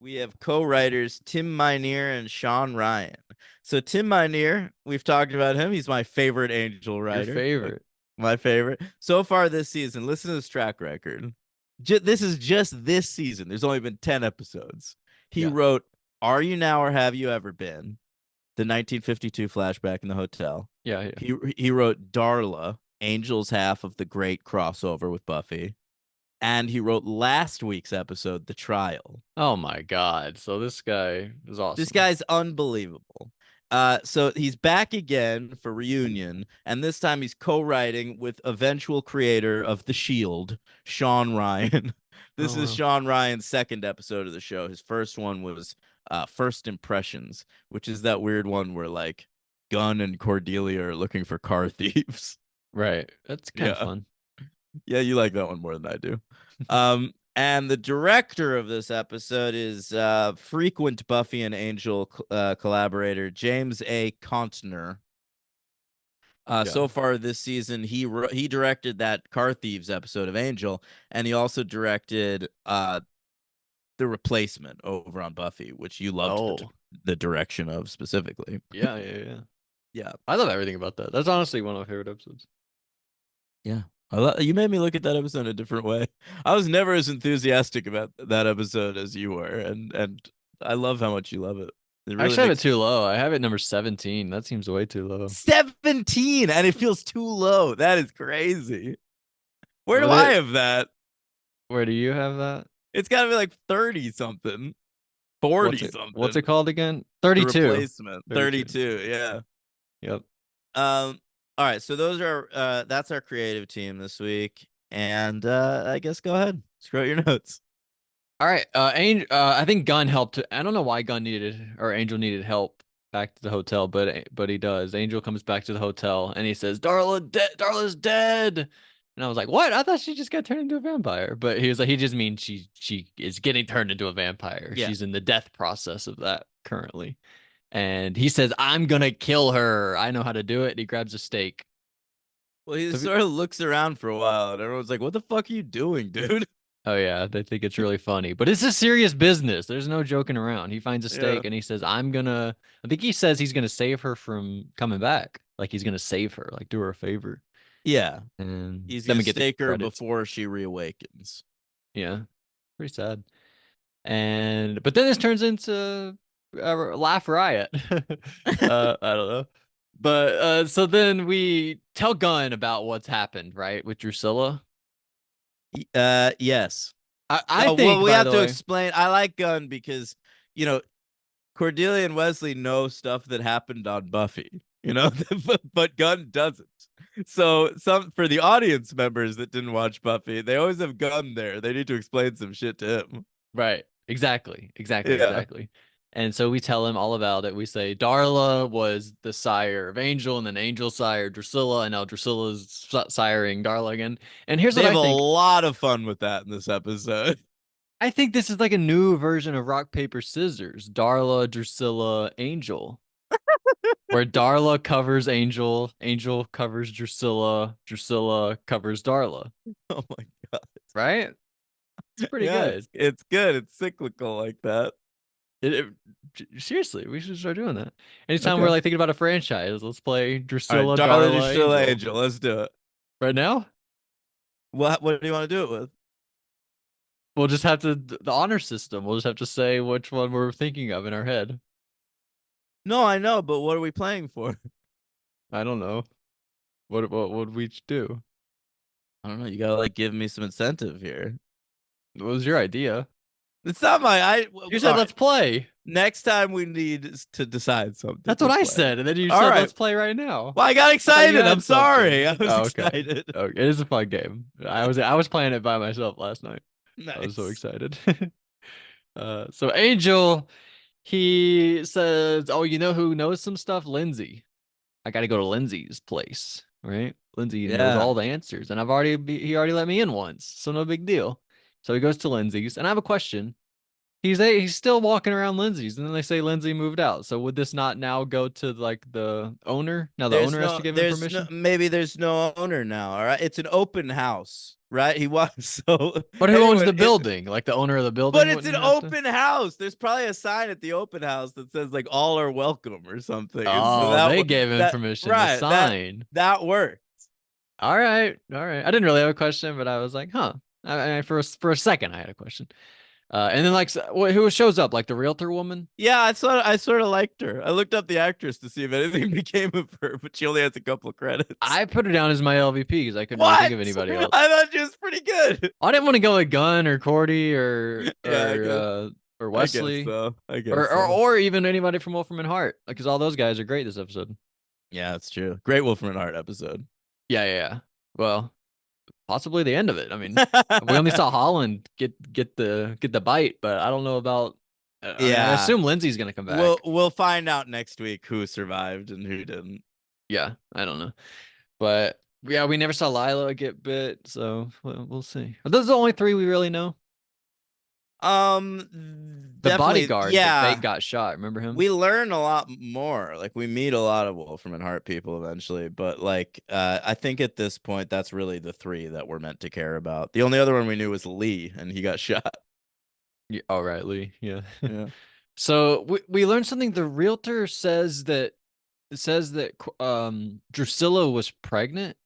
We have co-writers Tim Minear and Sean Ryan. So Tim Minear, we've talked about him. He's my favorite Angel Your writer. favorite. My favorite. So far this season, listen to this track record. This is just this season. There's only been 10 episodes. He Yeah. wrote Are You Now or Have You Ever Been? The 1952 flashback in the hotel. Yeah, yeah. He wrote Darla, Angel's half of the great crossover with Buffy. And he wrote last week's episode, The Trial. Oh my God. So this guy is This awesome. guy's unbelievable. So he's back again for Reunion, and this time he's co-writing with eventual creator of The Shield, Sean Ryan. This Oh is wow. Sean Ryan's second episode of the show. His first one was First Impressions, which is that weird one where like Gunn and Cordelia are looking for car thieves. Right. That's kind of Yeah. fun. Yeah, you like that one more than I do. And the director of this episode is frequent Buffy and Angel collaborator James A. Contner. Yeah. So far this season, he directed that Car Thieves episode of Angel, and he also directed the Replacement over on Buffy, which you loved Oh. the direction of specifically. Yeah, yeah, yeah. Yeah, I love everything about that. That's honestly one of my favorite episodes. yeah. You made me look at that episode a different way. I was never as enthusiastic about that episode as you were, and I love how much you love it. It I really actually have it makes too low. I have it number 17. That seems way too low. 17 and it feels too low. That is crazy. Where do Would I it have that? where do you have that? It's got to be like 30 something, What's 40 it what's something. it called again? The 32. Replacement, 32. 32. Yeah. Yep. All right, so those are that's our creative team this week. And I guess go ahead. Screw out your notes. All right. Angel, I think Gunn helped. I don't know why Gunn needed or Angel needed help back to the hotel, but he does. Angel comes back to the hotel and he says, Darla's dead." And I was like, "What? I thought she just got turned into a vampire." But he was like, he just means she is getting turned into a vampire. Yeah. She's in the death process of that currently. And he says, "I'm gonna kill her. I know how to do it." And he grabs a stake. Well, he So sort of looks around for a while and everyone's like, "What the fuck are you doing, dude?" oh yeah, they think it's really funny, but it's a serious business. There's no joking around. He finds a Yeah. stake and he says, "I'm gonna." I think he says he's gonna save her from coming back. Like he's gonna save her, like do her a favor. Yeah. And He's then gonna we get the stake her credits. before she reawakens. Yeah, pretty sad. And but then this turns into a laugh riot. I don't know. But so then we tell Gunn about what's happened, right, with Drusilla. Yes. I Well, think, we by have the to way, explain. I like Gunn because, you know, Cordelia and Wesley know stuff that happened on Buffy, but Gunn doesn't. So some for the audience members that didn't watch Buffy, they always have Gunn there. They need to explain some shit to him. right. Exactly. Exactly. Yeah. Exactly. And so we tell him all about it. We say Darla was the sire of Angel, and then Angel sired Drusilla, and now Drusilla's siring Darla again. And here's They what have I a think. lot of fun with that in this episode. I think this is like a new version of rock, paper, scissors. Darla, Drusilla, Angel. Where Darla covers Angel, Angel covers Drusilla, Drusilla covers Darla. Oh my god. Right? It's pretty Yeah, good. it's good. It's cyclical like that. It, seriously, we should start doing that. Anytime we're Okay. like thinking about a franchise, let's play All right, Drusilla, Darla Darla, Still Angel. Angel. Let's do it. Right now, What do you want to do it with? we'll just have to the honor system. We'll just have to say which one we're thinking of in our head. No, I know, but what are we playing for? I don't know. What would we each do? I don't know. You gotta like give me some incentive here. What was your idea? It's not my. You All said right. let's play. Next time we need to decide something That's to what I play. said, and then you All said right. let's play right now. Well, I got I thought you excited. I'm had sorry. something. I was Oh, okay. excited. Okay. It is a fun game. I was playing it by myself last night. I was so Nice. excited. So Angel, he says, "Oh, you know who knows some stuff? Lindsay. I got to go to Lindsay's place, right? Lindsay knows Yeah. all the answers, and he already let me in once, so no big deal." So he goes to Lindsay's, and I have a question. He's still walking around Lindsay's, and then they say Lindsay moved out. So would this not now go to like the owner? Now the owner has to give him permission. Maybe there's no owner now. All right. It's an open house. right? He was so But who owns anyway. the building? Like the owner of the But building it's an wouldn't have to. open house. There's probably a sign at the open house that says like all are welcome or something. And so Oh, they gave him permission to right sign. that worked. All right, all right. I didn't really have a question, but I was like, huh. For a second, I had a question. And then like, who shows up? Like the realtor woman? Yeah, I sort of liked her. I looked up the actress to see if anything became of her, but she only has a couple of credits. I put her down as my LVP because I couldn't really think What? of anybody else. I thought she was pretty good. I didn't want to go with Gunn or Cordy Yeah, or I guess Wesley so. I or, guess or so. or even anybody from Wolfram and Hart because all those guys are great this episode. Yeah, that's true. Great Wolfram and Hart episode. Yeah, yeah, yeah. Well, possibly the end of it. I mean, we only saw Holland get the bite, but I don't know about. I mean, I Yeah, assume Lindsay's gonna come we'll back. we'll find out next week who survived and who didn't. Yeah, I don't know, but yeah, we never saw Lila get bit, so we'll see. Are those the only three we really know? The Definitely, bodyguard that fake yeah. got shot. Remember him? We learn a lot more. Like we meet a lot of Wolfram and Hart people eventually, but like I think at this point that's really the three that we're meant to care about. The only other one we knew was Lee, and he got shot. Yeah, all right, Lee. Yeah. Yeah. So we learned something. The realtor says that Drusilla was pregnant.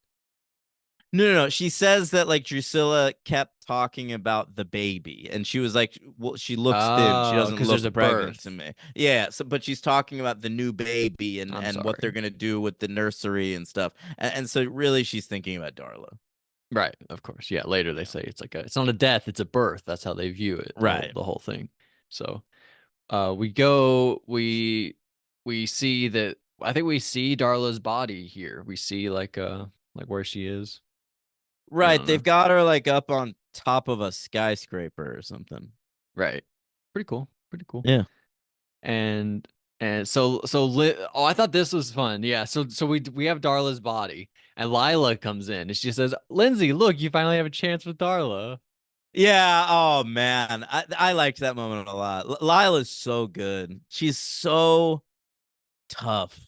No. She says that like Drusilla kept talking about the baby, and she was like, "Well, she looks thin. She Oh, doesn't because there's look a pregnant to birth. me." Yeah. So, but she's talking about the new baby and I'm what they're sorry. gonna do with the nursery and stuff. And so, really, she's thinking about Darla. Right, of course. Yeah, later they say it's not a death, it's a birth. That's how they view it, the whole Right. the whole thing. So, we go we see that I think we see Darla's body here. We see like where she is. I Right. don't They've know. got her like up on top of a skyscraper or something. Right. Pretty cool. Pretty cool. Yeah. And oh, I thought this was fun. Yeah. So we have Darla's body and Lila comes in and she says, "Lindsay, look, you finally have a chance with Darla." Yeah. Oh man. I liked that moment a lot. Lila's so good. She's so tough.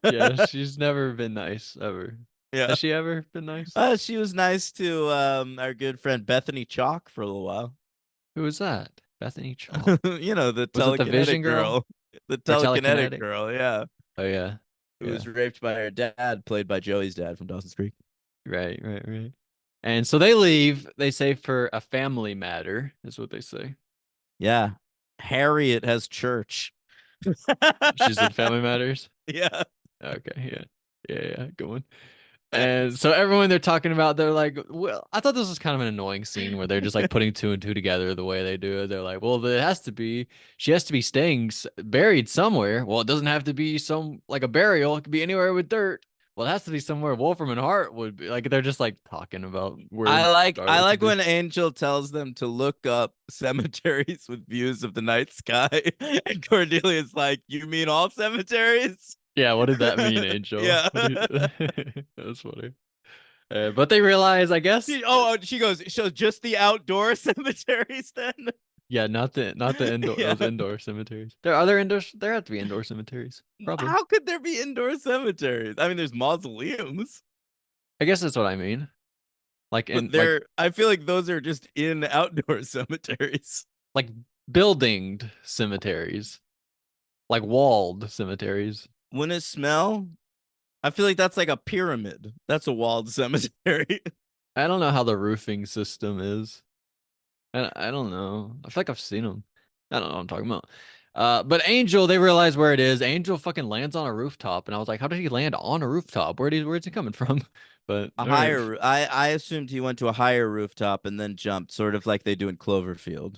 Yeah, she's never been nice ever. Yeah. Has she ever been nice? She was nice to our good friend Bethany Chalk for a little while. Who was that? Bethany Chalk. The Was it the Vision telekinetic girl girl. The or telekinetic telekinetic? girl, yeah. Oh yeah. Who Yeah. was raped by her dad, played by Joey's dad from Dawson's Creek. Right, right, right. And so they leave, they say for a family matter, is what they say. Yeah. Harriet has church. She said family matters. Yeah. Okay, yeah. Yeah, yeah, good one. And so everyone they're talking about, they're like, well, I thought this was kind of an annoying scene where they're just like putting two and two together the way they do it. They're like, well, it has to be, she has to be buried somewhere. Well, it doesn't have to be some like a burial. It could be anywhere with dirt. Well, it has to be somewhere Wolfram and Hart would be. Like they're just like talking about where I Darla could like be. when Angel tells them to look up cemeteries with views of the night sky, and Cordelia's like, "You mean all cemeteries?" Yeah, what did that mean, Angel? Yeah. What do you... That was funny. But they realize, I guess, She goes, so just the outdoor cemeteries then? yeah, not the indoor Yeah. those indoor cemeteries. There are other indoor. There have to be indoor cemeteries, probably. How could there be indoor cemeteries? I mean, there's mausoleums, I guess that's what I mean. Like but in like I feel like those are just in outdoor cemeteries. like buildinged cemeteries, like walled cemeteries. Wouldn't it smell? I feel like that's like a pyramid. That's a walled cemetery. I don't know how the roofing system is. I don't know. I feel like I've seen them. I don't know what I'm talking about. But Angel, they realize where it is. Angel fucking lands on a rooftop, and I was like, how did he land on a rooftop? Where's he coming from? But A all right. higher, I assumed he went to a higher rooftop and then jumped, sort of like they do in Cloverfield.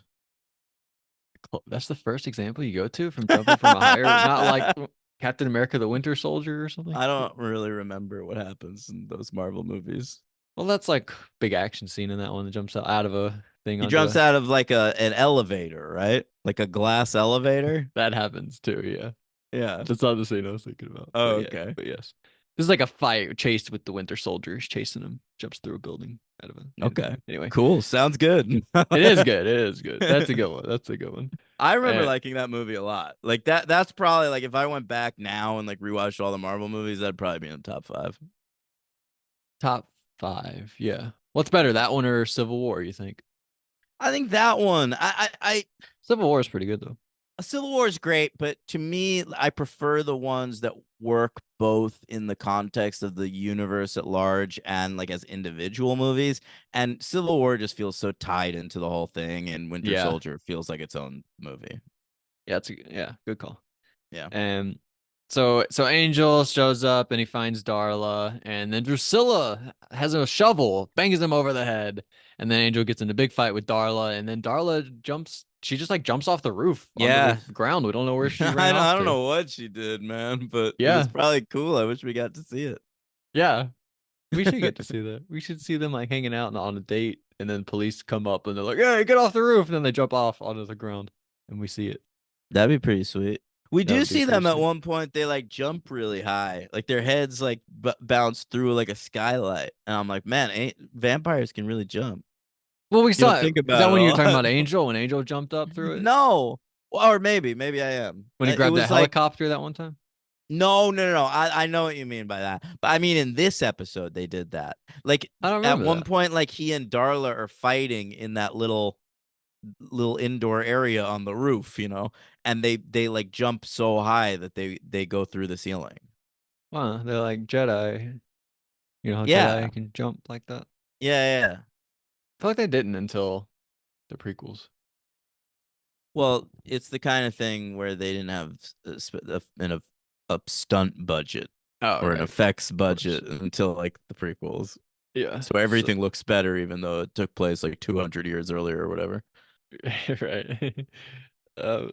That's the first example you go to from jumping from a higher, not like Captain America the Winter Soldier or something. I don't really remember what happens in those Marvel movies. Well, that's like big action scene in that one that jumps out of a thing He onto jumps a. out of like an elevator, right? Like a glass elevator. That happens too, yeah. Yeah. That's not the scene I was thinking about. Oh, But yeah, okay. but yes. This is like a fight chased with the Winter Soldiers chasing him, jumps through a building out of a Okay. anyway. Cool. Sounds good. It is good. It is good. That's a good one. That's a good one. I remember And liking that movie a lot. Like that's probably like if I went back now and like rewatched all the Marvel movies, that'd probably be in the top five. top five, yeah. What's better, that one or Civil War, you think? I think that one. Civil War is pretty good though. Civil War is great, but to me, I prefer the ones that work both in the context of the universe at large and like as individual movies. And Civil War just feels so tied into the whole thing, and Winter Yeah. Soldier feels like its own movie. Yeah, yeah, good call. Yeah. And so Angel shows up and he finds Darla, and then Drusilla has a shovel, bangs him over the head, and then Angel gets in a big fight with Darla, and then Darla jumps. She just like jumps off the roof onto the Yeah. ground. We don't know where she ran I off don't to. know what she did, man, but it was Yeah, probably cool. I wish we got to see it. yeah. We should get to see that. We should see them like hanging out and on a date, and then police come up and they're like, "Hey, get off the roof!" And then they jump off onto the ground, and we see it. That'd be pretty sweet. We That do would be see pretty them at sweet. one point. They like jump really high, like their heads like bounce through like a skylight, and I'm like, man, ain't vampires can really jump. Well, we You don't saw it. think Is about that it when a you were talking lot. about Angel? When Angel jumped up through it? No, or maybe I am. When he It grabbed that was like helicopter that one time? no. I know what you mean by that, but I mean in this episode they did that. Like I don't at remember one that. point, like he and Darla are fighting in that little indoor area on the roof, and they like jump so high that they go through the ceiling. Wow, they're like Jedi. You know how Yeah, Jedi can jump like that? yeah. I feel like they didn't until the prequels. Well, it's the kind of thing where they didn't have a stunt budget Oh, or an right. Of effects course. budget until like the prequels. Yeah. So So everything looks better, even though it took place like 200 years earlier or whatever. right. Uh,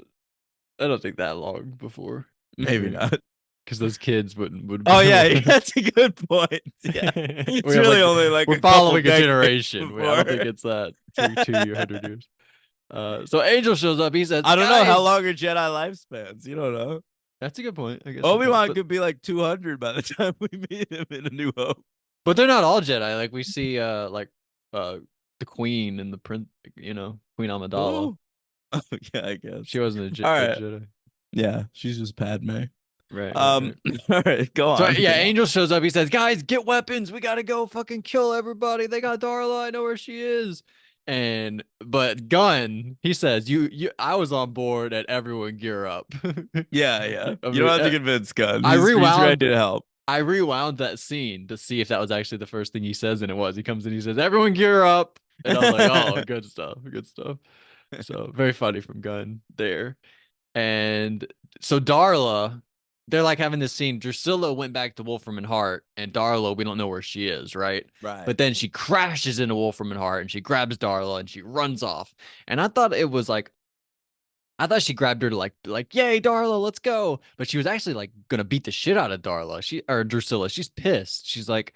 I don't think that long before. I Maybe mean, not. because those kids would Oh yeah, be that's a good point. Yeah, it's we have really like only like we're a couple following a decades generation. I before. don't think it's that two hundred years. So Angel shows up. He says, I don't know how "Guys, long are Jedi lifespans. You don't know. that's a good point. I guess you don't. Obi-Wan could be like 200 by the time we meet him in A New Hope. But they're not all Jedi. Like we see, uh, the Queen and the Prince. Queen Amidala. Who? Oh yeah, I She guess. wasn't All A right. Jedi. Yeah, she's just Padme. Right. All right, go So on. yeah, Angel shows up. He says, "Guys, get weapons. We gotta go fucking kill everybody. They got Darla. I know where she is." But Gunn, he says, I was on board and everyone gear up." Yeah. I You don't mean, have to convince Gunn. I He's ready rewound to help. I rewound that scene to see if that was actually the first thing he says, and it was. He comes in, he says, "Everyone gear up." And I was like, "Oh, good stuff. Good stuff." So very funny from Gunn there. And so Darla, they're like having this scene. Drusilla went back to Wolfram and Hart, and Darla, we don't know where she is, right? Right. But then she crashes into Wolfram and Hart, and she grabs Darla, and she runs off. And I thought it was like, I thought she grabbed her to like, "Yay, Darla, let's go!" But she was actually like gonna beat the shit out of Darla. Or Drusilla. She's pissed. She's like,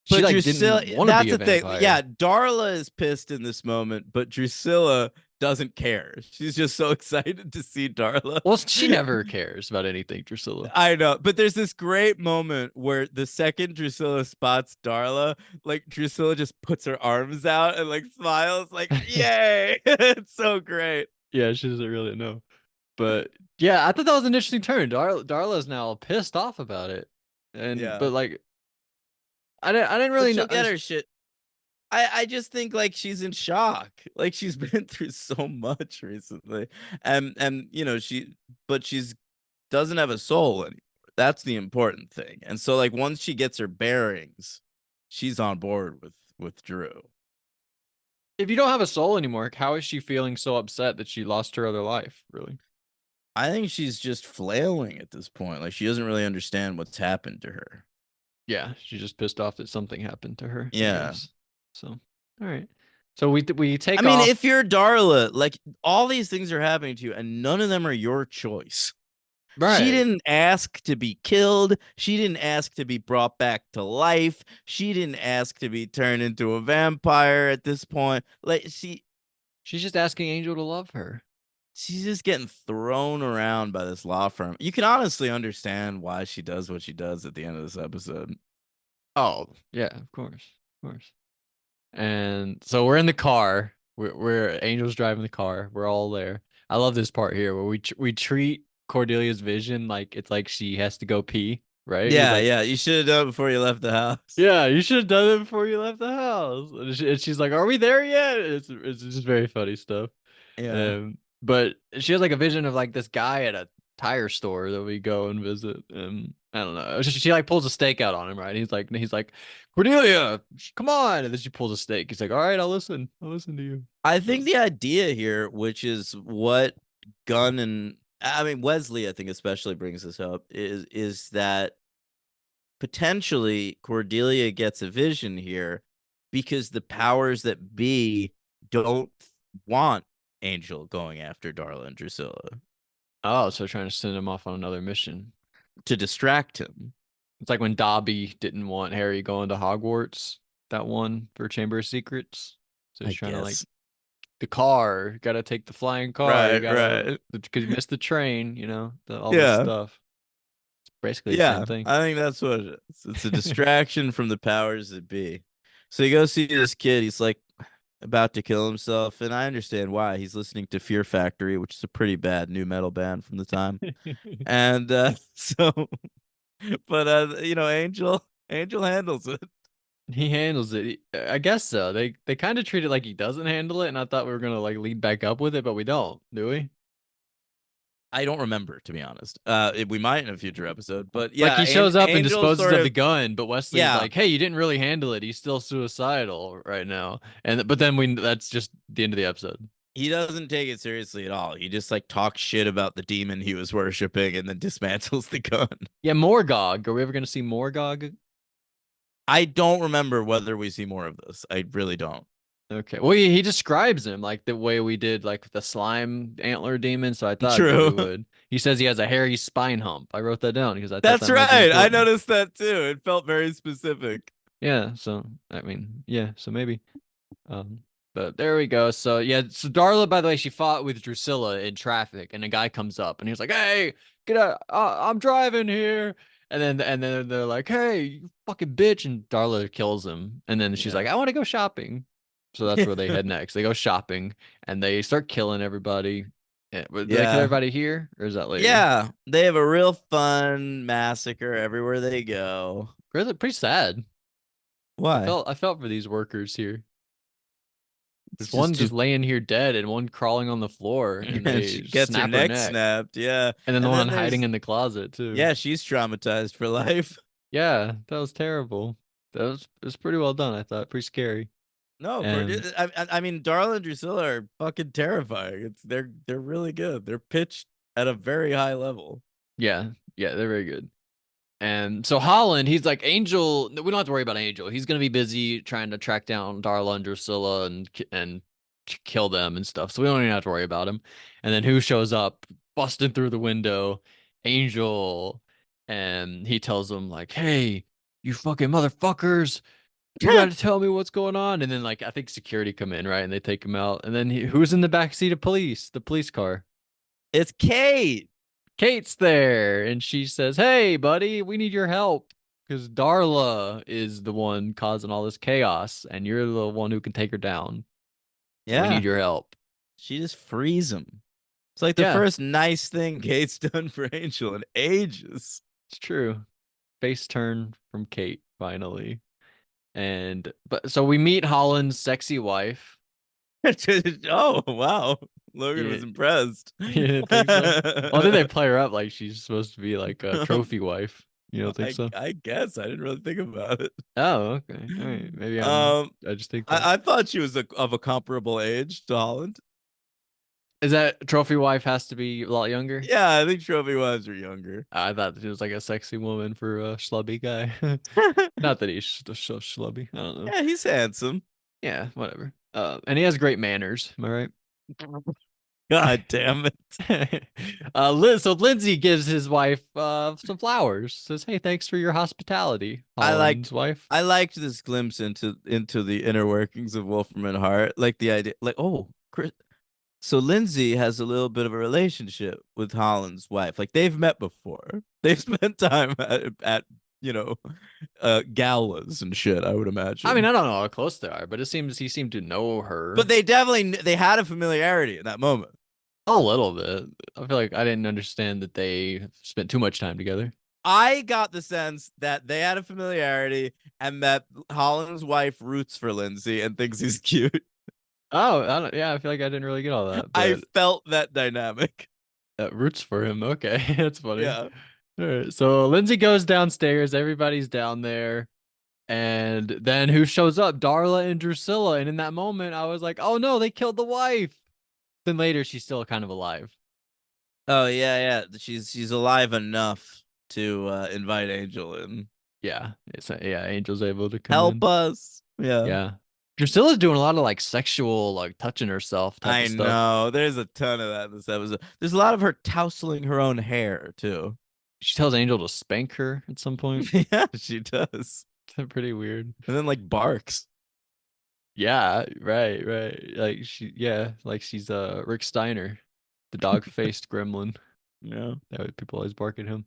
she But like Drusilla, didn't want to that's be a the thing. vampire. Yeah, Darla is pissed in this moment, but Drusilla doesn't care. She's just so excited to see Darla. Well, she never cares about anything, Drusilla. I know, but there's this great moment where the second Drusilla spots Darla, like Drusilla just puts her arms out and like smiles, like, yay! It's so great. Yeah, she doesn't really know. But yeah, I thought that was an interesting turn. Darla's now pissed off about it, and Yeah. but like I didn't But really know. she'll get her shit. I just think like she's in shock. Like she's been through so much recently. And but she's doesn't have a soul anymore. That's the important thing. And so like once she gets her bearings, she's on board with Drew. If you don't have a soul anymore, how is she feeling so upset that she lost her other life? Really? I think she's just flailing at this point. Like she doesn't really understand what's happened to her. Yeah, she's just pissed off that something happened to her, I Yeah. guess. So, all right. So we I take mean, off. if you're Darla, like all these things are happening to you and none of them are your choice. She Right. didn't ask to be killed. She didn't ask to be brought back to life. She didn't ask to be turned into a vampire at this point. Like She's just asking Angel to love her. she's just getting thrown around by this law firm. You can honestly understand why she does what she does at the end of this episode. Oh, yeah, of course. Of course. And so we're in the car. We're Angel's driving the car. We're all there. I love this part here where we treat Cordelia's vision like it's like she has to go pee. right? He's Yeah, like, yeah. You should have done it before you left the house. yeah, you should have done it before you left the house. And she's like, are we there yet? It's just very funny stuff. Yeah. But she has like a vision of like this guy at a tire store that we go and visit. And I don't know. She like pulls a stake out on him, right? He's like, Cordelia, come on. And then she pulls a stake. He's like, all right, I'll listen. I'll listen to you. I So, think the idea here, which is what Gunn and I mean Wesley, I think especially brings this up, is that potentially Cordelia gets a vision here because the powers that be don't want Angel going after Darla and Drusilla oh, so trying to send him off on another mission. to distract him. It's like when Dobby didn't want Harry going to Hogwarts, that one for Chamber of Secrets. So he's I trying to like guess. the car, gotta take the flying car, you Right, gotta right. because you missed the train, all this Yeah. stuff. It's basically the Yeah. same thing. I think that's what it is. It's a distraction from the powers that be. So you go see this kid, he's like about to kill himself, and I understand why. He's listening to Fear Factory, which is a pretty bad new metal band from the time. And so but Angel handles it. He handles it. I guess so. They kind of treat it like he doesn't handle it, and I thought we were gonna like lead back up with it, but we don't, do we? I don't remember, to be honest. We might in a future episode, but Like yeah, he shows up and Angel disposes sort of the of, gun, but Wesley's yeah, like, "Hey, you didn't really handle it. He's still suicidal right now." And but then we that's just the end of the episode. he doesn't take it seriously at all. He just like talks shit about the demon he was worshiping and then dismantles the gun. Yeah, Morgog. Are we ever gonna see Morgog? I don't remember whether we see more of this. I really don't. Okay. Well, he describes him like the way we did like the slime antler demon, so I thought that we True. would. He says he has a hairy spine hump. I wrote that down because I thought That's that might be right. I important. noticed that too. It felt very specific. Yeah, so I mean, yeah, so maybe. Um, but there we go. So yeah, so Darla, by the way, she fought with Drusilla in traffic, and a guy comes up and he's like, "Hey, get out! I'm driving here." And then they're like, "Hey, you fucking bitch!" And Darla kills him. And then she's Yeah. like, "I want to go shopping." So that's where they head next. They go shopping and they start killing everybody. Yeah, but do they kill Yeah. everybody here, or is that later? Yeah. They have a real fun massacre everywhere they go. Really, pretty sad. I Why? felt I felt for these workers here. It's It's just one too just laying here dead and one crawling on the floor and and she they gets her snap her neck neck. snapped. Yeah. And then the And then one hiding there's in the closet too. yeah, she's traumatized for life. Yeah, that was terrible. It was pretty well done, I thought. Pretty scary. No, And I mean, Darla and Drusilla are fucking terrifying. They're really good. They're pitched at a very high level. yeah, yeah, they're very good. And so Holland, he's like Angel. We don't have to worry about Angel. He's gonna be busy trying to track down Darla and Drusilla and kill them and stuff. So we don't even have to worry about him. And then who shows up, busting through the window? Angel, and he tells them like, "Hey, you fucking motherfuckers! You got to tell me what's going on." And then like I think security come in, right, and they take him out. And then who's in the back seat of police? The police car. It's Kate. Kate's there, and she says, "Hey, buddy, we need your help because Darla is the one causing all this chaos, and you're the one who can take her down. So we need Yeah, your help." she just frees him. It's like the Yeah, first nice thing Kate's done for Angel in ages. it's true. Face turn from Kate finally, and but so we meet Holland's sexy wife. Oh wow, Logan was You, impressed. you didn't think so? Well, then they play her up like she's supposed to be like a trophy wife. You don't think so? I guess I didn't really think about it. Oh, okay. All right. Maybe Um, I just think that. I thought she was of a comparable age to Holland. Is that trophy wife has to be a lot younger? Yeah, I think trophy wives are younger. I thought she was like a sexy woman for a schlubby guy. Not that he's so schlubby. I don't know. Yeah, he's handsome. Yeah, whatever. And he has great manners. Am I right? God damn it. So Lindsay gives his wife some flowers. Says, "Hey, thanks for your hospitality." I like Holland's wife. I liked this glimpse into the inner workings of Wolfram Hart. Like the idea, like Chris. So Lindsay has a little bit of a relationship with Holland's wife. Like they've met before. They've spent time at galas and shit, I would I mean, imagine. I don't know how close they are, but it seems he seemed to know But her they definitely they had a familiarity in that moment. a little bit. I feel like I didn't understand that they spent too much time together. I got the sense that they had a familiarity and that Holland's wife roots for Lindsay and thinks he's cute. Oh, I don't, yeah, I feel like I didn't really get all that, I but felt that dynamic. roots for him. Okay, that's funny. Yeah. All right, so Lindsay goes downstairs. Everybody's down there. And then who shows up? Darla and Drusilla. And in that moment, I was like, oh no, they killed the wife. Then later, she's still kind of alive. Oh yeah, yeah. She's alive enough to invite Angel in. Yeah. Yeah, Angel's able to come Help in. us. Yeah. Yeah. Drusilla's doing a lot of like sexual, like touching herself type I of stuff. know. There's a ton of that in this episode. There's a lot of her tousling her own hair too. She tells Angel to spank her at some point. Yeah, she does. Pretty weird. And then like barks. Yeah, right, right. Like yeah, like she's Rick Steiner, the dog-faced gremlin. Yeah. That way people always bark at him.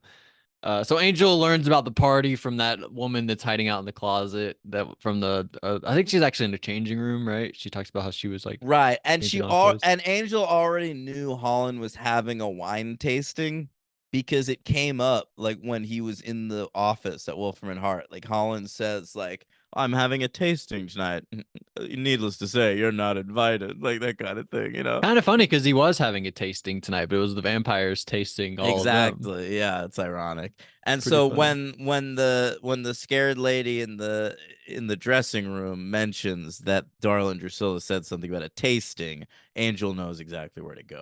So Angel learns about the party from that woman that's hiding out in the closet. That from the I think she's actually in the changing room, right? She talks about how she was like Right. And changing on clothes. Angel already knew Holland was having a wine tasting because it came up like when he was in the office at Wolfram and Hart. Like Holland says, like, I'm having a tasting tonight. Needless to say, you're not invited. Like that kind of thing, you know? Kind of funny because he was having a tasting tonight, but it was the vampires tasting all of them. Exactly. Yeah, it's ironic. And Pretty so funny. when the scared lady in the dressing room mentions that Darla and Drusilla said something about a tasting, Angel knows exactly where to go.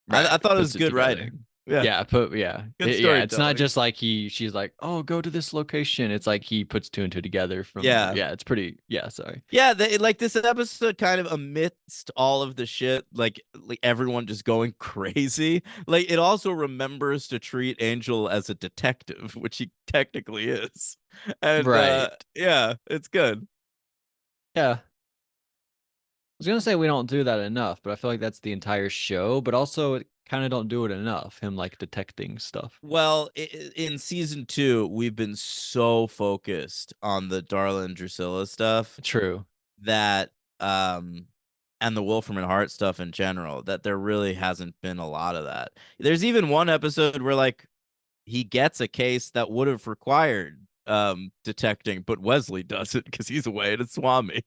I Right. thought it was Puts it good together. writing. Yeah, Yeah. good Yeah, it's not storytelling. just like she's like, "Oh, go to this location." It's like he puts two and two together from Yeah. yeah, it's pretty yeah, sorry. Yeah, like this episode kind of amidst all of the shit, like everyone just going crazy. Like it also remembers to treat Angel as a detective, which he technically is. And Right. yeah, it's good. Yeah. Was gonna say we don't do that enough, but I feel like that's the entire show. But also, it kind of don't do it enough. Him like detecting stuff. Well, in season 2, we've been so focused on the Darla and Drusilla stuff True. that and the Wolfram and Hart stuff in general that there really hasn't been a lot of that. There's even one episode where like he gets a case that would have required detecting, but Wesley does it because he's away at Swami.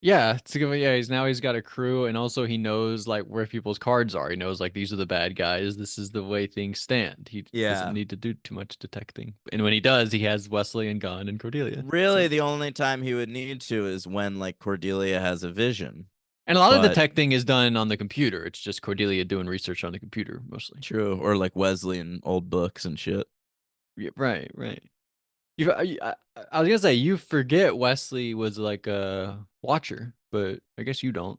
Yeah, yeah. He's got a crew, and also he knows like where people's cards are. He knows like these are the bad guys. This is the way things stand. He doesn't Yeah. need to do too much detecting, and when he does, he has Wesley and Gunn and Cordelia. Really, So, the only time he would need to is when like Cordelia has a vision. and a lot of But detecting is done on the computer. It's just Cordelia doing research on the computer mostly. true, or like Wesley in old books and shit. Yeah, right, right. I was gonna say you forget Wesley was like a watcher, but I guess you don't.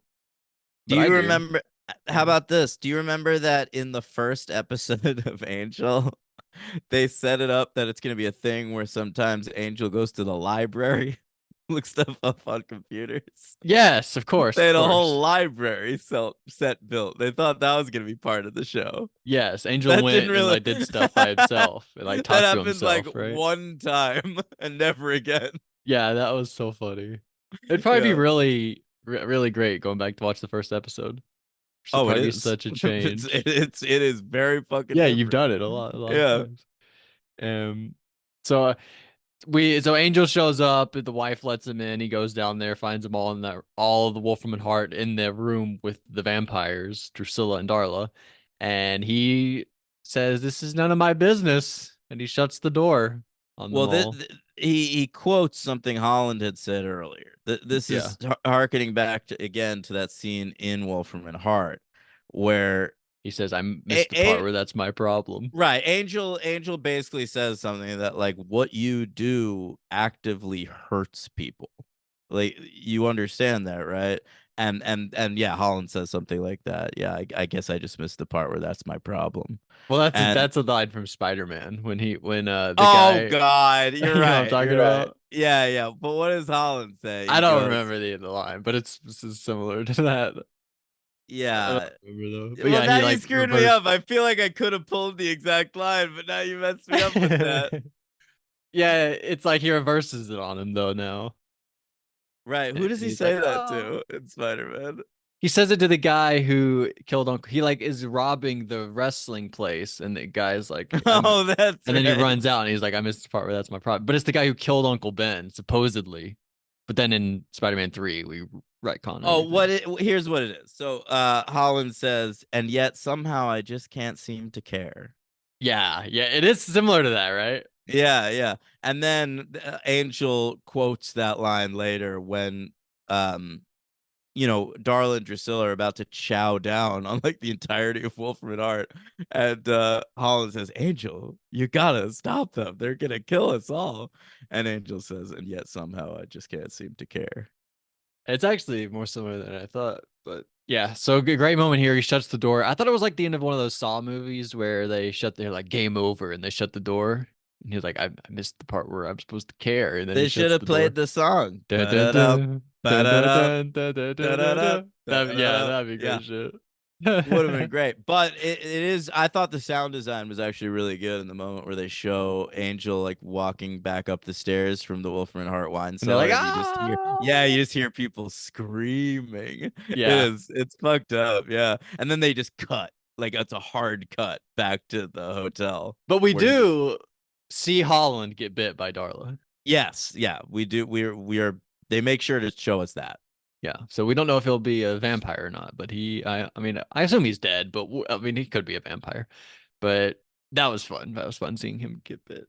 Do But I you do. remember? How Yeah. about this? Do you remember that in the first episode of Angel, they set it up that it's going to be a thing where sometimes Angel goes to the library, look stuff up on computers. Yes, of course, They of had a whole course. library set built. They thought that was going to be part of the show. Yes, Angel That didn't went and really. like did stuff by himself and like That talked to happened like himself, right? one time and never again. Yeah, that was so funny. It'd probably be Yeah. really great going back to watch the first episode. Should Oh, it probably be is. such a It's change. it is very fucking Yeah, you've different. done it a lot of Yeah. times. Um, so so Angel shows up, the wife lets him in. He goes down there, finds them all in that all of the Wolfram and Hart in the room with the vampires, Drusilla and Darla, and he says, "This is none of my business," and he shuts the door on them Well, all. he quotes something Holland had said earlier. This Yeah, is harkening back again to that scene in Wolfram and Hart, where he says, "I a, missed the part a where that's my problem." right Angel basically says something that like what you do actively hurts people. Like you understand that, right? And yeah, Holland says something like that. Yeah, I guess I just missed the part where that's my problem. Well, And that's a line from Spider-Man when the oh guy, God, you're you know what I'm right. talking You're right. about. Yeah, yeah. But what does Holland say? I He don't goes, remember the line, but this is similar to that. I don't yeah. remember though. But Well, yeah, now he you like screwed me reversed. up. I feel like I could have pulled the exact line, but now you messed me up with that. Yeah, it's like he reverses it on him though now. Right. Who And does he he's say like, that "Oh." to in Spider-Man? he says it to the guy who killed Uncle. He like is robbing the wrestling place, and the guy's like, Oh, that's and then he right. runs out, and he's like, I missed the part where that's my problem. But it's the guy who killed Uncle Ben, supposedly. But then in Spider-Man 3, we retcon Oh, everything. here's what it is. So Holland says, and yet somehow I just can't seem to care. Yeah, yeah, it is similar to that, right? Yeah, yeah. And then Angel quotes that line later when um Darla and Drusilla are about to chow down on like the entirety of Wolfram and Hart. And Holland says, Angel, you gotta stop them. They're gonna kill us all. And Angel says, and yet somehow I just can't seem to care. It's actually more similar than I thought, but yeah. So great moment here. He shuts the door. I thought it was like the end of one of those Saw movies where they shut their like game over and they shut the door. And he's like, I missed the part where I'm supposed to care, and then he They should shuts have the door. played the song. Dun, dun, Ba-da-da, dun, dun, dun, ba-da-da, dun, dun, dun, dun, dun, da-da-da, dun. That, yeah, da-da-da. that'd be Yeah. great shit. Would have been great, but it is. I thought the sound design was actually really good in the moment where they show Angel like walking back up the stairs from the Wolfram and Hart wine And they're like, cellar, and you just hear, yeah, ah, you just hear people screaming. yeah. It's fucked up, yeah. And then they just cut, like it's a hard cut back to the hotel But we where he, do see Holland get bit by Darla. yes, yeah, we do. We are. They make sure to show us that. Yeah, so we don't know if he'll be a vampire or not, but I mean, I assume he's dead, but I mean, he could be a vampire. But that was fun. That was fun seeing him get bit.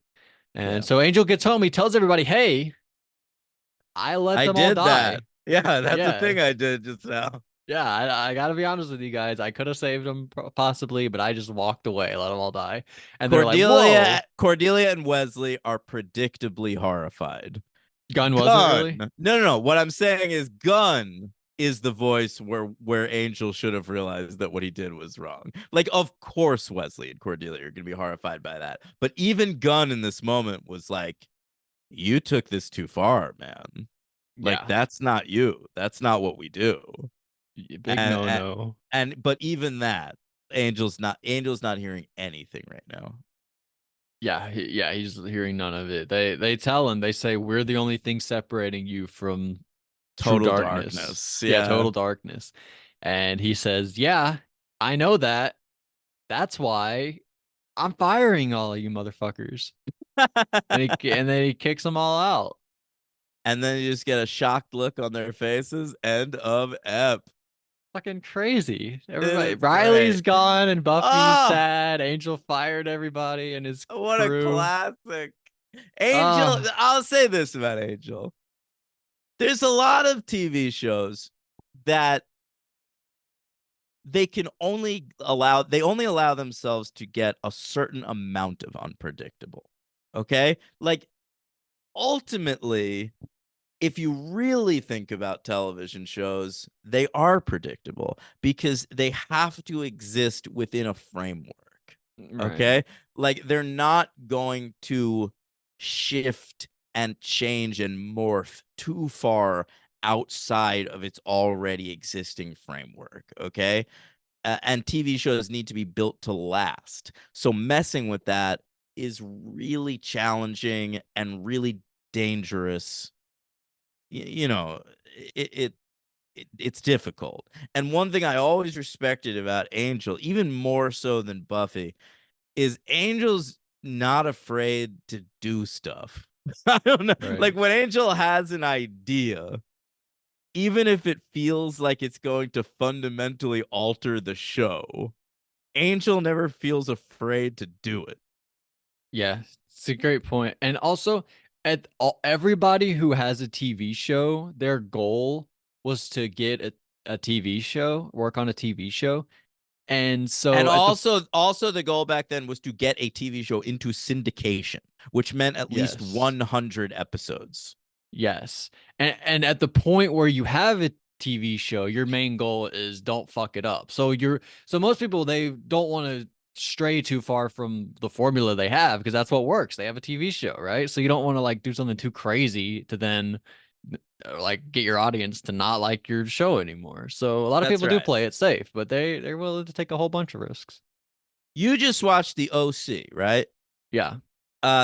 And Yeah, so Angel gets home. He tells everybody, "Hey, I let I them all did that. die." Yeah, that's the Yeah, thing I did just now. yeah. I gotta be honest with you guys. I could have saved them possibly, but I just walked away, let them all die. And they're like, "Whoa, Cordelia and Wesley are predictably horrified. Gun wasn't Gun. really." No. What I'm saying is Gun is the voice where Angel should have realized that what he did was wrong. Like, of course, Wesley and Cordelia are gonna be horrified by that. But even Gun in this moment was like, you took this too far, man. Like, Yeah, that's not you. That's not what we do. big And no and, no. but even that, Angel's not hearing anything right now. Yeah, yeah, he's hearing none of it. They tell him, they say, we're the only thing separating you from true Total darkness. darkness. Yeah, Yeah. total darkness. And he says, yeah, I know that. That's why I'm firing all of you motherfuckers. And then he kicks them all out. And then you just get a shocked look on their faces. End of ep. Fucking crazy. It Everybody, is Riley's great. gone and Buffy's Oh, sad. Angel fired everybody and his what a crew. classic. Angel, Ah, I'll say this about Angel. There's a lot of TV shows that they only allow themselves to get a certain amount of unpredictable. Okay? Like ultimately, if you really think about television shows, they are predictable because they have to exist within a framework. right. Okay? Like they're not going to shift and change and morph too far outside of its already existing framework. Okay? And TV shows need to be built to last. So messing with that is really challenging and really dangerous. You know, it, it it's difficult. And one thing I always respected about Angel, even more so than Buffy, is Angel's not afraid to do stuff. I don't know. Right. Like when Angel has an idea, even if it feels like it's going to fundamentally alter the show, Angel never feels afraid to do it. Yeah, it's a great point. And also, everybody who has a TV show, their goal was to get a TV show, work on a TV show. And And so also the goal back then was to get a TV show into syndication, which meant at least yes, 100 episodes. yes. And at the point where you have a TV show, your main goal is don't fuck it up. So most people, they don't want to stray too far from the formula they have because that's what works. They have a TV show, right? So you don't want to like do something too crazy to then like get your audience to not like your show anymore. So a lot of That's people do right. play it safe, but they're willing to take a whole bunch of risks. You just watched the OC, right? Yeah,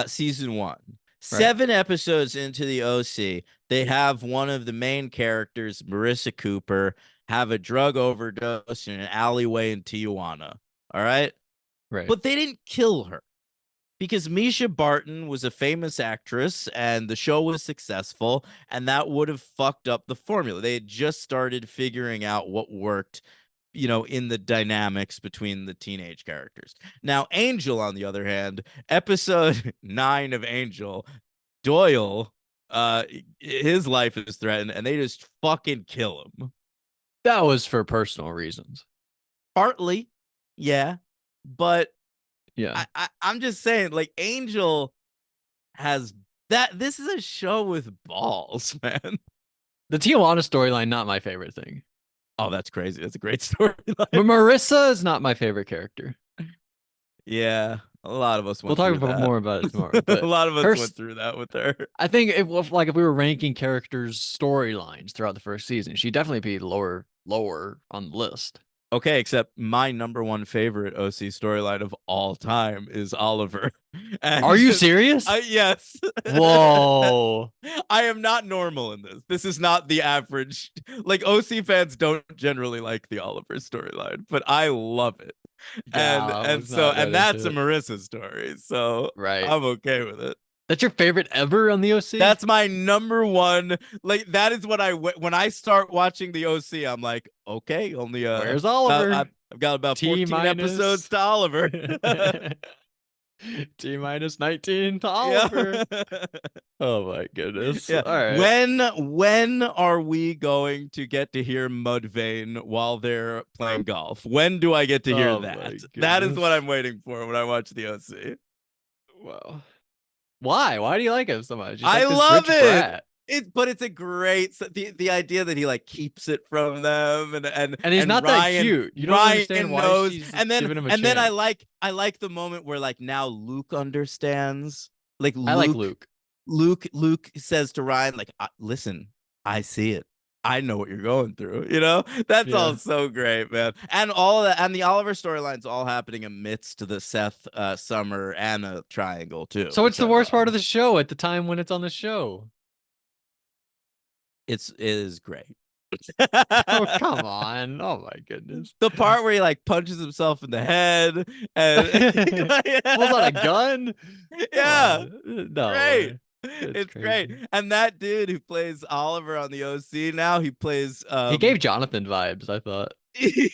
Season 1. right. 7 episodes into the OC, they have one of the main characters, Marissa Cooper, have a drug overdose in an alleyway in Tijuana. All right. Right. But they didn't kill her because Misha Barton was a famous actress and the show was successful, and that would have fucked up the formula. They had just started figuring out what worked, in the dynamics between the teenage characters. Now, Angel, on the other hand, episode 9 of Angel, Doyle, his life is threatened, and they just fucking kill him. That was for personal reasons. Partly, yeah, but Yeah. I'm just saying, like, Angel has that. This is a show with balls, man. The Tijuana storyline, not my favorite thing. Oh, that's crazy. That's a great But storyline. Marissa is not my favorite character. Yeah, a lot of us We'll went talk through about that. more about it tomorrow. A But lot of her, us went through that with her. I think if we were ranking characters' storylines throughout the first season, she'd definitely be lower on the list. Okay, except my number one favorite OC storyline of all time is Oliver. And Are you serious? yes. Whoa. I am not normal in this. This is not the average. Like, OC fans don't generally like the Oliver storyline, but I love it. Yeah, And I and was so not that and that's into a it. Marissa story. So Right. I'm okay with it. That's your favorite ever on the OC? That's my number one. Like, that is what when I start watching the OC, I'm like, okay, only Where's Oliver? I've got about T 14 episodes minus. to Oliver. T minus 19 to Yeah. Oliver. Oh my goodness. Yeah. All right. When are we going to get to hear Mudvayne while they're playing golf? When do I get to hear Oh that? my That is what goodness. I'm waiting for when I watch the OC. Wow. Why? Why do you like him so much? He's I like this love rich it. brat. But it's a great the idea that he like keeps it from them, and And he's not that cute. You don't understand Ryan why knows, she's and then giving him a and then chance. I like the moment where, like, now Luke understands. Like, I like Luke. Luke says to Ryan, like, listen, I see it. I know what you're going through. That's all Yeah. so great, man. And all of that, and the Oliver storyline's all happening amidst the Seth, Summer, Anna triangle too, So it's which the I worst part love. of the show at the time when it's on the show. It is great. Oh, come on. Oh my goodness. The part where he like punches himself in the head Pulls out a and gun? Come yeah, on. No great. way. It's It's great. crazy. And that dude who plays Oliver on the OC now, he plays He gave Jonathan vibes, I thought. he,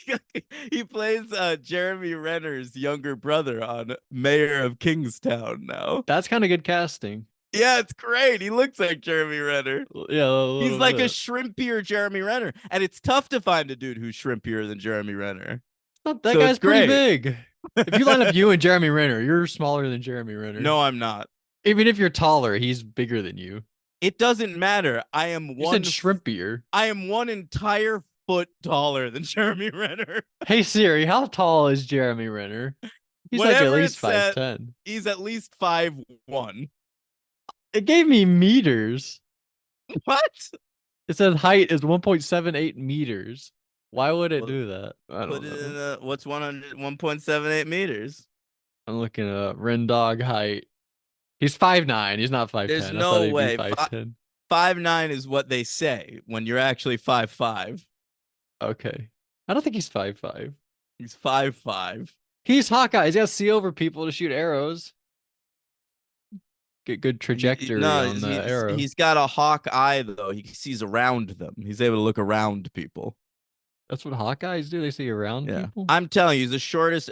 he plays Jeremy Renner's younger brother on Mayor of Kingstown now. That's kind of good casting. Yeah, it's great. He looks like Jeremy Renner. Yeah, a He's little like a bit. shrimpier Jeremy Renner. And it's tough to find a dude who's shrimpier than Jeremy Renner. That So it's guy's pretty great. big. If you line up you and Jeremy Renner, you're smaller than Jeremy Renner. No, I'm not. Even if you're taller, he's bigger than you. It doesn't matter. You said shrimpier. I am one entire foot taller than Jeremy Renner. Hey Siri, how tall is Jeremy Renner? He's like at Whatever it least said, 5'10". he's at least 5'1". It gave me meters. What? It said height is 1.78 meters. Why would it Well, do that? I put don't it know. in what's 1.78 meters? I'm looking at Ren Dog height. He's 5'9". He's not There's 5'10". I thought no he'd be way. 5'10". 5'9" is what they say when you're actually 5'5". Okay. I don't think he's 5'5". He's 5'5". He's Hawkeye. He's got to see over people to shoot arrows. Get good trajectory No, on the arrow. he's got a hawk eye though. He sees around them. He's able to look around people. That's what Hawkeyes do. They see around Yeah, people. I'm telling you, he's the shortest.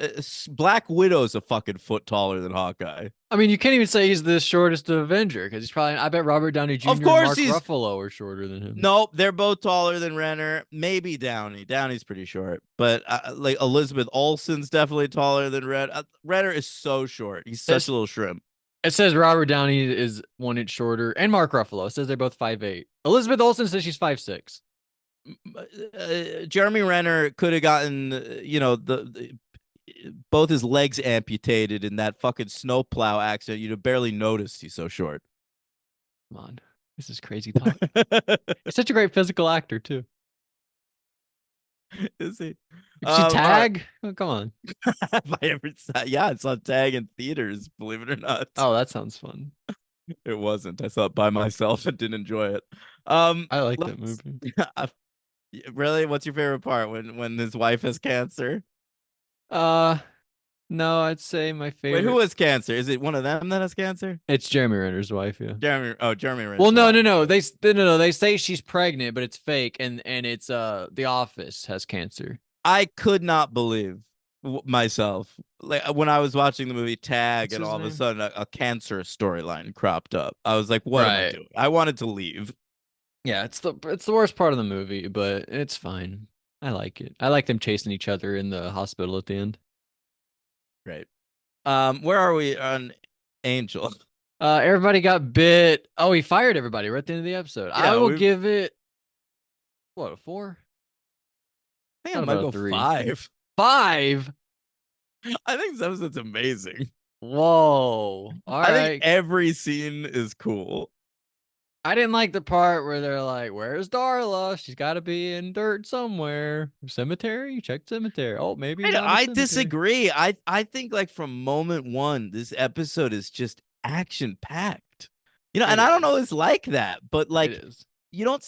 Black Widow's a fucking foot taller than Hawkeye. I mean, you can't even say he's the shortest Avenger because he's probably. I bet Robert Downey Jr. Of and course Mark he's. Ruffalo are shorter than him. Nope, they're both taller than Renner. Maybe Downey. Downey's pretty short, but like Elizabeth Olsen's definitely taller than Red. Renner is so short. He's such a little shrimp. It says Robert Downey is 1 inch shorter, and Mark Ruffalo. It says they're both 5'8". Elizabeth Olsen says she's 5'6". Jeremy Renner could have gotten, both his legs amputated in that fucking snowplow accident. You'd have barely noticed he's so short. Come on, this is crazy talk. He's such a great physical actor too. Is he? You see Tag? Right. Oh, come on. Have I ever yeah, I saw Tag in theaters, believe it or not. Oh, that sounds fun. It wasn't. I saw it by myself and didn't enjoy it. I like that movie. Really? What's your favorite part when his wife has cancer? Uh, no, I'd say my Wait, who favorite. has cancer? Is it one of them that has cancer? It's Jeremy Renner's wife, yeah. Jeremy Well, Renner's no, wife. no, no. Okay. They say she's pregnant, but it's fake, and it's The Office has cancer. I could not believe myself like when I was watching the movie Tag, What's and his all of a name? sudden a cancer storyline cropped up. I was like, "What am I Right. doing?" I wanted to leave. Yeah, it's the worst part of the movie, but it's fine. I like it. I like them chasing each other in the hospital at the end. Right. Where are we on Angel? Everybody got bit. Oh, he fired everybody right at the end of the episode. I Yeah, will we. I give it what, a four? think I Not might about a go three. 5. Five? I think this episode's amazing. Whoa. All I think right. every scene is cool. I didn't like the part where they're like, "Where's Darla? She's got to be in dirt somewhere. Cemetery? Check cemetery. Oh, maybe not a I cemetery." disagree. I think like from moment one, this episode is just action packed. It And I don't know, is. it's like that, but It like is. you don't.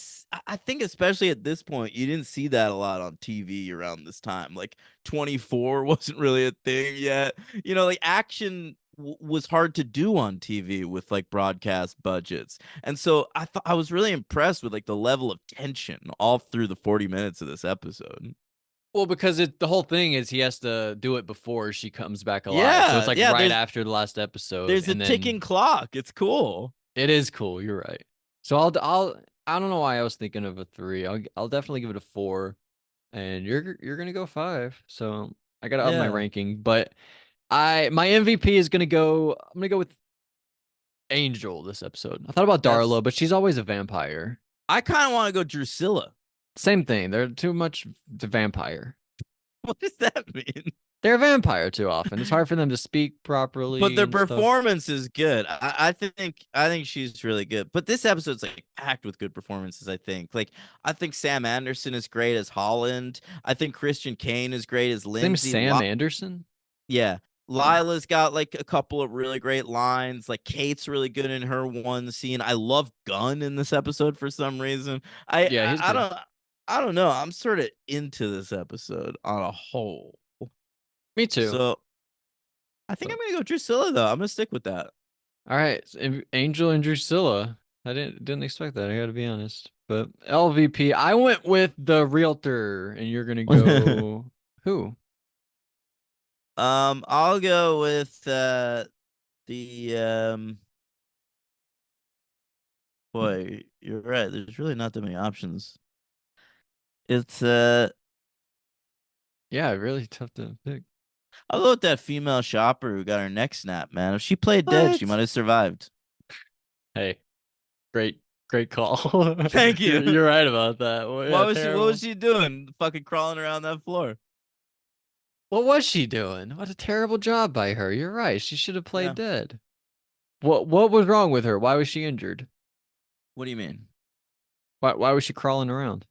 I think especially at this point, you didn't see that a lot on TV around this time. Like 24 wasn't really a thing yet. Like action was hard to do on TV with like broadcast budgets, and so I thought I was really impressed with like the level of tension all through the 40 minutes of this episode. Well, because the whole thing is he has to do it before she comes back alive. So it's Yeah, like yeah. right There's after the last episode, There's a and then ticking clock. It's cool. it is cool. You're right. So I don't know why I was thinking of a three. I'll definitely give it a four, and you're gonna go five. So I gotta up my Yeah. ranking, but my MVP is I'm gonna go with Angel this episode. I thought about That's Darla, but she's always a vampire. I kind of want to go Drusilla. Same thing. They're too much the vampire. What does that mean? They're a vampire too often. It's hard for them to speak But properly their and stuff. performance is good. I think she's really good. But this episode's like packed with good performances, I think. Like I think Sam Anderson is great as Holland. I think Christian Kane is great as His name is Lindsay. Sam Anderson. Yeah. Oh, Lila's got like a couple of really great lines. Like Kate's really good in her one scene. I love Gunn in this episode for some reason. I yeah, he's I, I good. don't I don't know. I'm sort of into this episode on a whole. Me too. So I think I'm So, gonna go Drusilla though. I'm gonna stick with that. all right, Angel and Drusilla. I didn't expect that. I got to be honest. But LVP, I went with the realtor, and you're gonna go who? I'll go with the boy, you're right. There's really not that many options. It's Yeah, really tough to pick. I'll go with that female shopper who got her neck snapped, man. If she played dead, she What? might have survived. Hey, great, great call. Thank you. You're right about that. Well, What yeah, was what was terrible. she doing? Fucking crawling around that floor. What was she doing? What a terrible job by her. You're right. She should have played Yeah. dead. What was wrong with her? Why was she injured? What do you mean? Why was she crawling around?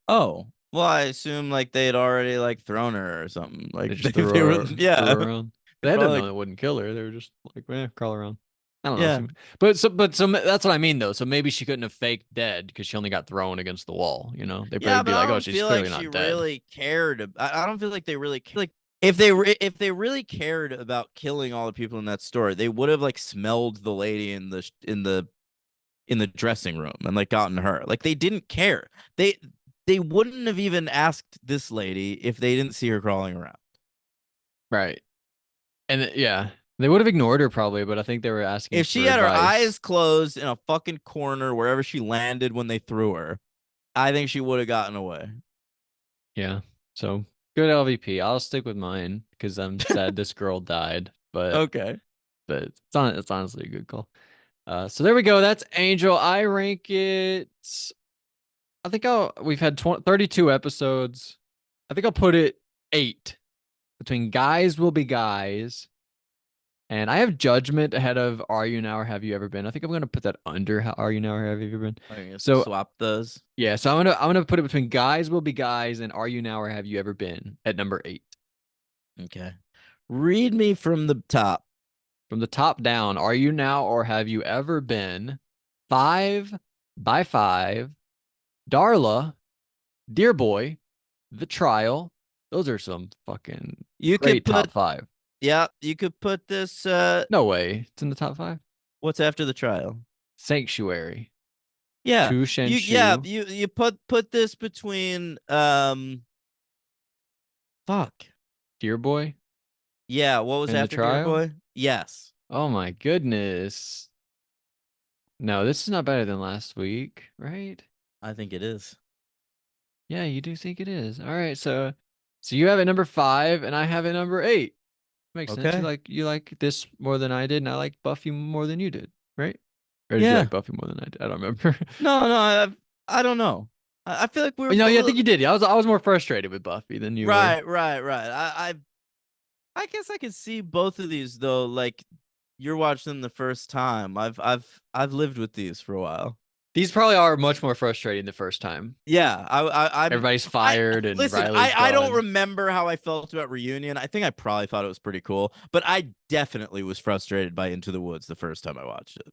Oh, well, I assume like they had already like thrown her or something. They Like just they were, threw yeah. her around. They They had to probably know like, it wouldn't kill her. They were just like, crawl around. I don't know. yeah. But that's what I mean though. So maybe she couldn't have faked dead because she only got thrown against the wall. They Yeah, would but be I like, oh, don't she's feel like clearly she not dead. really cared. I don't feel like they really like if they really cared about killing all the people in that store, they would have like smelled the lady in the dressing room and like gotten her. Like they didn't care. They wouldn't have even asked this lady if they didn't see her crawling around. Right. And yeah, they would have ignored her probably, but I think they were asking If she for had her advice. eyes closed in a fucking corner wherever she landed when they threw her, I think she would have gotten away. Yeah. So good LVP. I'll stick with mine because I'm sad this girl died, but Okay. it's honestly a good call. So there we go. That's Angel. I rank it. I think we've had 32 episodes. I think I'll put it 8 between Guys Will Be Guys. And I have Judgment ahead of Are You Now or Have You Ever Been? I think I'm gonna put that under Are You Now or Have You Ever Been? I guess So swap those. yeah, so I'm gonna put it between Guys Will Be Guys and Are You Now or Have You Ever Been at number 8. Okay. Read me from the top. From the top down, Are You Now or Have You Ever Been? 5 by 5. Darla, Dear Boy, The Trial. Those are some fucking You could great put top five. Yeah, you could put this No way. It's in the top five. what's after the trial? Sanctuary. Yeah. Tu Shu. You put this between fuck. Dear Boy, Yeah, what was and The after Dear Trial. Boy? Yes. Oh my goodness. No, this is not better than last week, right? I think it is. Yeah, you do think it is. All right, so you have it number five, and I have it number eight. Makes sense. Okay. You like this more than I did, and I like Buffy more than you did, right? Or did you Yeah. like Buffy more than I did? I don't remember. No, I don't know. I feel like we were No, yeah, I think both you did. I was more frustrated with Buffy than you were. right. I guess I could see both of these though. Like you're watching them the first time. I've lived with these for a while. These probably are much more frustrating the first time. Yeah, Everybody's I fired and listen. Riley's I don't gone. remember how I felt about Reunion. I think I probably thought it was pretty cool, but I definitely was frustrated by Into the Woods the first time I watched it.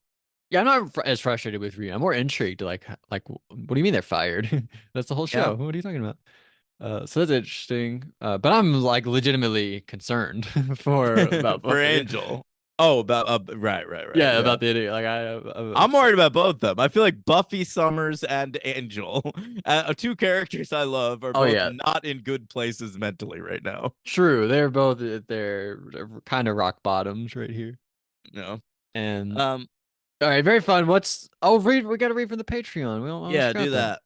Yeah, I'm not as frustrated with Ryu. I'm more intrigued. What do you mean they're fired? That's the whole Yeah, show. What are you talking about? So that's interesting. But I'm like legitimately concerned for about for Buffy. Angel. Oh, about right. Yeah, Yeah, about the idiot. I'm I'm upset. worried about both of them. I feel like Buffy Summers and Angel, two characters I love, are Oh both yeah, not in good places mentally right now. true. They're both they're kind of rock bottoms right here. You know. And Um. all right, very fun. What's read? We got to read from the Patreon. We almost Yeah. forgot Do that.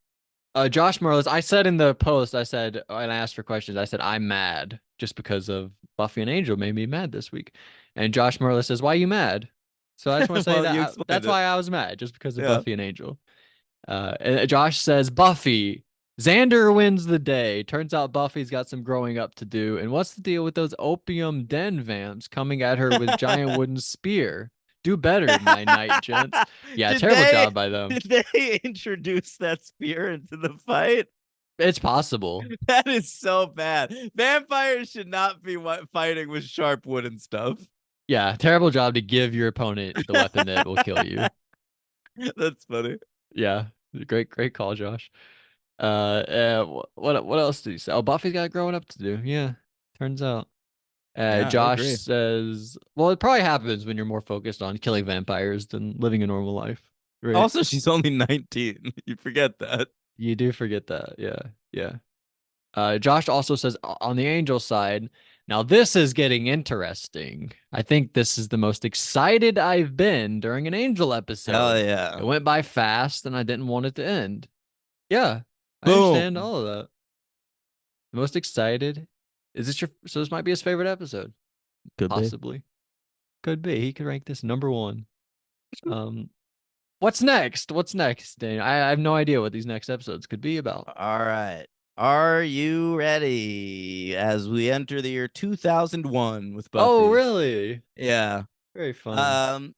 that. Josh Morales, I said in the post, I said, and I asked for questions, I said, I'm mad just because of Buffy and Angel made me mad this week. And Josh Morales says, why are you mad? So I just want to say Well, that you explained that's it. why I was mad, just because of Yeah. Buffy and Angel. And Josh says, Buffy, Xander wins the day. Turns out Buffy's got some growing up to do. And what's the deal with those opium den vamps coming at her with giant wooden spear? Do better, my knight gents. Yeah, did terrible they job by them. did they introduce that spear into the fight? It's possible. That is so bad. Vampires should not be fighting with sharp wooden stuff. Yeah, terrible job to give your opponent the weapon that will kill you. That's funny. Yeah, great call, Josh. What else did he say? Oh, Buffy's got growing up to do. Yeah, turns out. Yeah, I Josh agree. says, well, it probably happens when you're more focused on killing vampires than living a normal life, right? Also, she's only 19. You forget that. You do forget that. Yeah, yeah. Josh also says on the Angel side, now this is getting interesting. I think this is the most excited I've been during an Angel Hell episode. It yeah. went by fast and I didn't want it to end. Yeah, I understand Boom. all of that. The most excited. So this might be his favorite episode. Could be. Possibly. Could be. He could rank this number one. Um, what's next? What's next, Daniel? I have no idea what these next episodes could be about. All right. Are you ready as we enter the year 2001 with Oh, Buffy? really? Yeah. Very fun. Um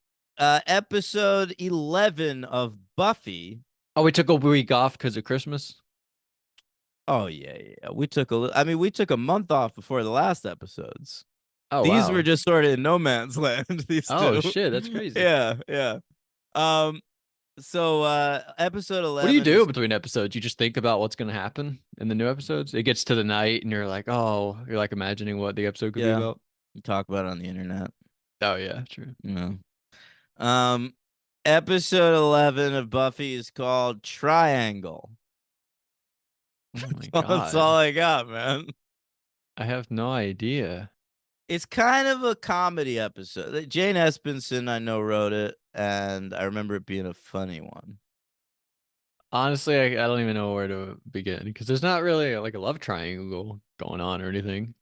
Episode 11 of Buffy. Oh, we took a week off because of Christmas. Oh yeah. I mean, we took a month off before the last episodes. Oh, These were wow. just sort of in no man's land, these Oh, two. shit. That's crazy. Yeah. Um so episode What do you 11 do is between episodes? You just think about what's going to happen in the new episodes? It gets to the night and you're like, oh, you're like imagining what the episode could be yeah, about. you talk about it on the internet, Oh, yeah, true. you know. Um Episode 11 of Buffy is called Triangle. Oh, my That's all God. I got, man. I have no idea. It's kind of a comedy episode. Jane Espenson, I know, wrote it, and I remember it being a funny one. Honestly, I don't even know where to begin because there's not really like a love triangle going on or anything.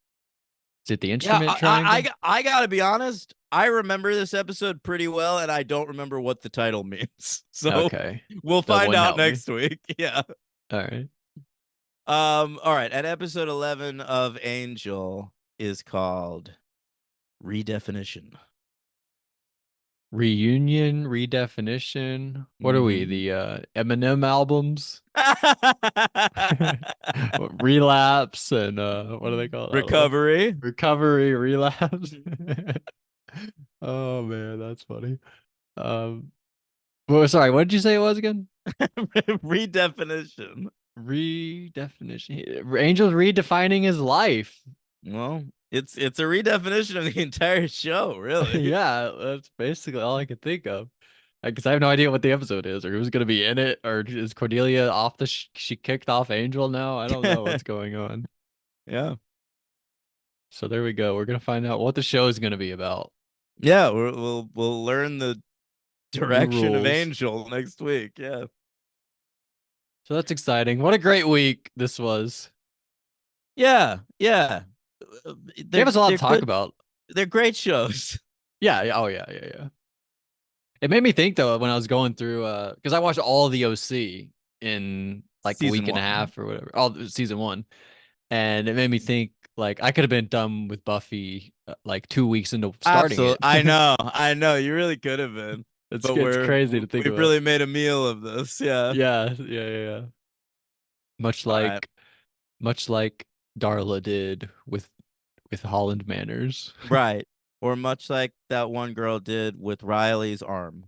Is it the Yeah, instrument triangle? I gotta be honest. I remember this episode pretty well, and I don't remember what the title means. So Okay. we'll That find wouldn't out help me. next week. Yeah. All right. All right. And episode 11 of Angel is called Redefinition. Reunion, redefinition. What are we? Mm-hmm. The Eminem albums? Relapse and what do they call that one? Recovery. Recovery, relapse. Oh man, that's funny. Well, sorry, what did you say it was again? Redefinition. Redefinition. Angel's redefining his life. Well, it's a redefinition of the entire show, really. Yeah, that's basically all I could think of. Because I have no idea what the episode is, or who's gonna be in it, or is Cordelia off the she kicked off Angel now? I don't know what's going on. Yeah. So there we go. We're gonna find out what the show is gonna be about. Yeah, we'll learn the New direction of rules. Angel next week. Yeah. So that's exciting. What a great week this was. Yeah, yeah. Gave us a lot to They're talk good. about. They're great shows. Yeah, yeah, oh yeah, yeah, yeah. It made me think though when I was going through because I watched all the OC in like a Season week and a one. half or whatever, all season one, and it made me think like I could have been done with Buffy like 2 weeks into starting Absolutely. it. I know. You really could have been. It's But it's crazy to think we've about. really made a meal of this. Yeah. Yeah, yeah, yeah, yeah. Much All right. like much like Darla did with Holland Manners. Right. Or much like that one girl did with Riley's arm.